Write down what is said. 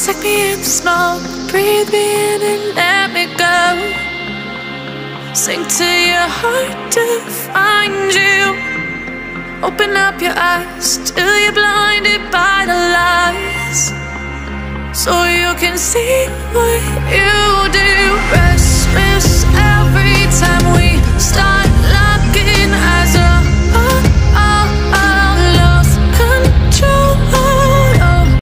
Take me in the smoke, breathe me in and let me go. Sink to your heart to find you. Open up your eyes till you're blinded by the lies, so you can see what you do. Restless every time we